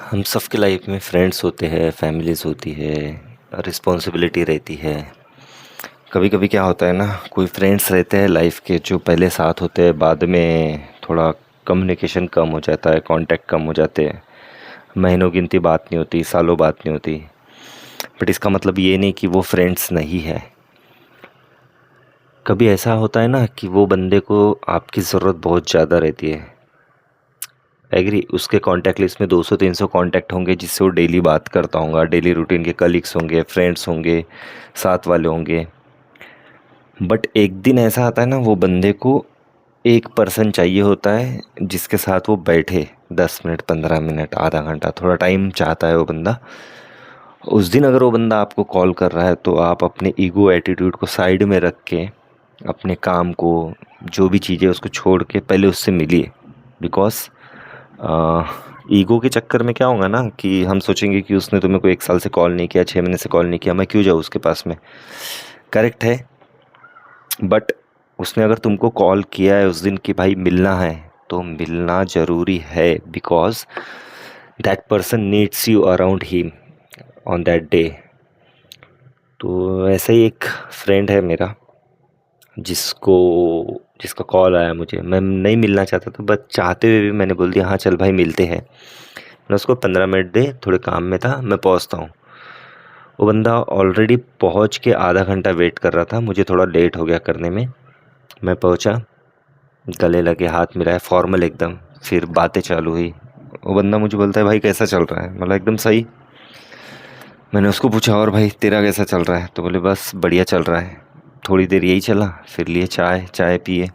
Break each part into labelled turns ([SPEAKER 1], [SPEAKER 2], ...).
[SPEAKER 1] हम सबके लाइफ में फ्रेंड्स होते हैं, फैमिलीज़ होती है, रिस्पॉन्सिबिलिटी रहती है। कभी कभी क्या होता है ना, कोई फ्रेंड्स रहते हैं लाइफ के जो पहले साथ होते हैं, बाद में थोड़ा कम्युनिकेशन कम हो जाता है, कांटेक्ट कम हो जाते हैं। महीनों गिनती बात नहीं होती, सालों बात नहीं होती। बट इसका मतलब ये नहीं कि वो फ्रेंड्स नहीं है। कभी ऐसा होता है ना कि वो बंदे को आपकी ज़रूरत बहुत ज़्यादा रहती है। एग्री, उसके कांटेक्ट लिस्ट में 200-300 कांटेक्ट होंगे जिससे वो डेली बात करता होगा, डेली रूटीन के कलीग्स होंगे, फ्रेंड्स होंगे, साथ वाले होंगे। बट एक दिन ऐसा आता है ना, वो बंदे को एक पर्सन चाहिए होता है जिसके साथ वो बैठे 10 मिनट, 15 मिनट, आधा घंटा, थोड़ा टाइम चाहता है वो बंदा। उस दिन अगर वो बंदा आपको कॉल कर रहा है तो आप अपने ईगो एटीट्यूड को साइड में रख के, अपने काम को, जो भी चीज़ें उसको छोड़ के पहले उससे मिलिए। बिकॉज ईगो के चक्कर में क्या होगा ना कि हम सोचेंगे कि उसने तो मेरे को 1 साल से कॉल नहीं किया, 6 महीने से कॉल नहीं किया, मैं क्यों जाऊँ उसके पास में। करेक्ट है। बट उसने अगर तुमको कॉल किया है उस दिन कि भाई मिलना है, तो मिलना ज़रूरी है। Because that person needs you around him on that day. तो ऐसा ही एक फ्रेंड है मेरा जिसको जिसका कॉल आया मुझे। मैं नहीं मिलना चाहता था, बट चाहते हुए भी मैंने बोल दिया हाँ चल भाई मिलते हैं। मैं उसको 15 मिनट दे, थोड़े काम में था, मैं पहुंचता हूँ। वो बंदा ऑलरेडी पहुंच के आधा घंटा वेट कर रहा था, मुझे थोड़ा लेट हो गया करने में। मैं पहुंचा, गले लगे, हाथ मिलाए, फॉर्मल एकदम। फिर बातें चालू हुई। वो बंदा मुझे बोलता है भाई कैसा चल रहा है, मतलब एकदम सही। मैंने उसको पूछा और भाई तेरा कैसा चल रहा है, तो बोले बस बढ़िया चल रहा है। थोड़ी देर यही चला, फिर लिए चाय चाय पिए।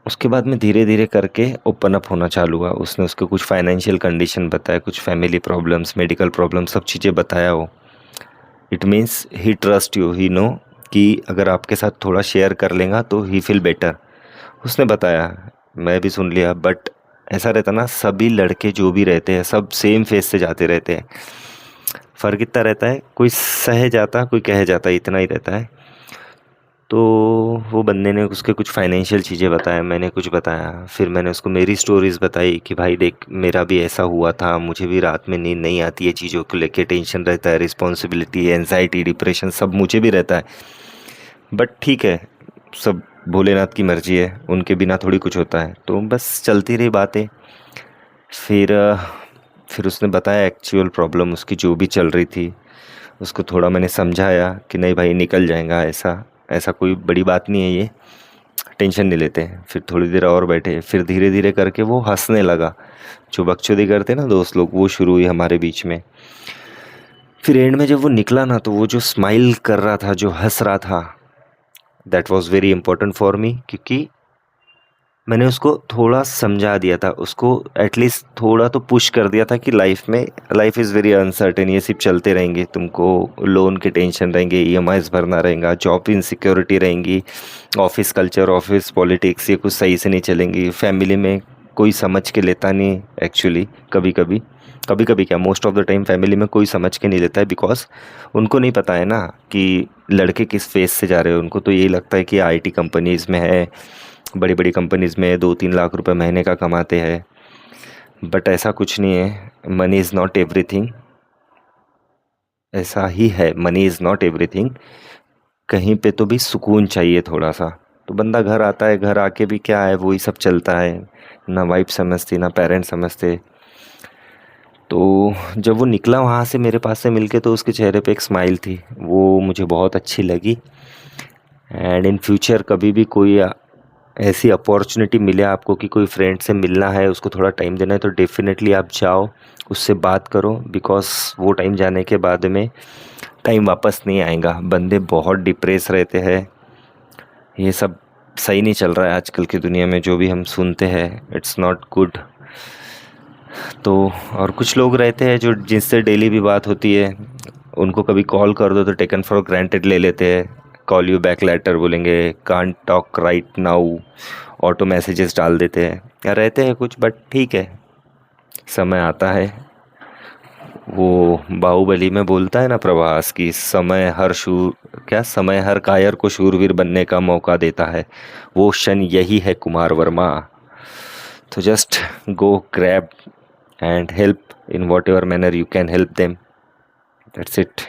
[SPEAKER 1] उसके बाद में धीरे धीरे करके ओपन अप होना चालू हुआ। उसने उसके कुछ फाइनेंशियल कंडीशन बताया, कुछ फैमिली प्रॉब्लम्स, मेडिकल प्रॉब्लम्स, सब चीज़ें बताया वो। It means he trust you, he know कि अगर आपके साथ थोड़ा शेयर कर लेगा तो ही फील बेटर। उसने बताया, मैं भी सुन लिया। बट ऐसा रहता ना, सभी लड़के जो भी रहते हैं सब सेम फेस से जाते रहते हैं। फ़र्क इतना रहता है, कोई सह जाता, कोई कह जाता, इतना ही रहता है। तो वो बंदे ने उसके कुछ फाइनेंशियल चीज़ें बताया, मैंने कुछ बताया। फिर मैंने उसको मेरी स्टोरीज़ बताई कि भाई देख मेरा भी ऐसा हुआ था, मुझे भी रात में नींद नहीं आती है, चीज़ों को लेके टेंशन रहता है, रिस्पॉन्सिबिलिटी, एनजाइटी, डिप्रेशन सब मुझे भी रहता है। बट ठीक है, सब भोलेनाथ की मर्जी है, उनके बिना थोड़ी कुछ होता है। तो बस चलती रही बातें। फिर फिर उसने बताया एक्चुअल प्रॉब्लम उसकी जो भी चल रही थी। उसको थोड़ा मैंने समझाया कि नहीं भाई निकल जाएगा, ऐसा ऐसा कोई बड़ी बात नहीं है ये, टेंशन नहीं लेते हैं। फिर थोड़ी देर और बैठे, फिर धीरे धीरे करके वो हंसने लगा। जो बकचोदी करते ना दोस्त लोग, वो शुरू हुई हमारे बीच में। फिर एंड में जब वो निकला ना, तो वो जो स्माइल कर रहा था, जो हंस रहा था, that was very important for me. क्योंकि मैंने उसको थोड़ा समझा दिया था, उसको एटलीस्ट थोड़ा तो पुश कर दिया था कि लाइफ इज़ वेरी अनसर्टेन, ये सिर्फ चलते रहेंगे, तुमको लोन के टेंशन रहेंगे, ईएमआईज़ भरना रहेगा, जॉब इनसिक्योरिटी रहेंगी, ऑफिस कल्चर, ऑफिस पॉलिटिक्स, ये कुछ सही से नहीं चलेंगी, फैमिली में कोई समझ के लेता नहीं एक्चुअली। कभी कभी क्या, most of the time family में कोई समझ के नहीं लेता है। बिकॉज उनको नहीं पता है ना कि लड़के किस फेस से जा रहे हो। उनको तो यही लगता है कि आईटी कंपनीज़ में है, बड़ी बड़ी कंपनीज़ में 2-3 लाख रुपए महीने का कमाते हैं। बट ऐसा कुछ नहीं है, मनी इज़ नॉट एवरीथिंग। ऐसा ही है, मनी इज़ नॉट एवरीथिंग। कहीं पे तो भी सुकून चाहिए थोड़ा सा। तो बंदा घर आता है, घर आके भी क्या है, वही सब चलता है। ना वाइफ समझती, ना पेरेंट्स समझते। तो जब वो निकला वहाँ से मेरे पास से मिलके, तो उसके चेहरे पे एक स्माइल थी, वो मुझे बहुत अच्छी लगी। एंड इन फ्यूचर कभी भी कोई ऐसी अपॉर्चुनिटी मिले आपको कि कोई फ्रेंड से मिलना है, उसको थोड़ा टाइम देना है, तो डेफिनेटली आप जाओ, उससे बात करो। बिकॉज़ वो टाइम जाने के बाद में टाइम वापस नहीं आएगा। बंदे बहुत डिप्रेस रहते हैं। ये सब सही नहीं चल रहा है आजकल की दुनिया में, जो भी हम सुनते हैं इट्स नॉट गुड। तो और कुछ लोग रहते हैं जो जिनसे डेली भी बात होती है, उनको कभी कॉल कर दो तो टेकन फॉर ग्रांटेड ले लेते हैं। कॉल यू बैक लेटर बोलेंगे, can't talk right now, auto messages डाल देते हैं, या रहते हैं कुछ। बट ठीक है, समय आता है। वो बाहुबली में बोलता है ना प्रभास की, समय हर शूर, क्या, समय हर कायर को शूरवीर बनने का मौका देता है, वो क्षण यही है कुमार वर्मा। तो just go grab and help in whatever manner you can help them. That's it.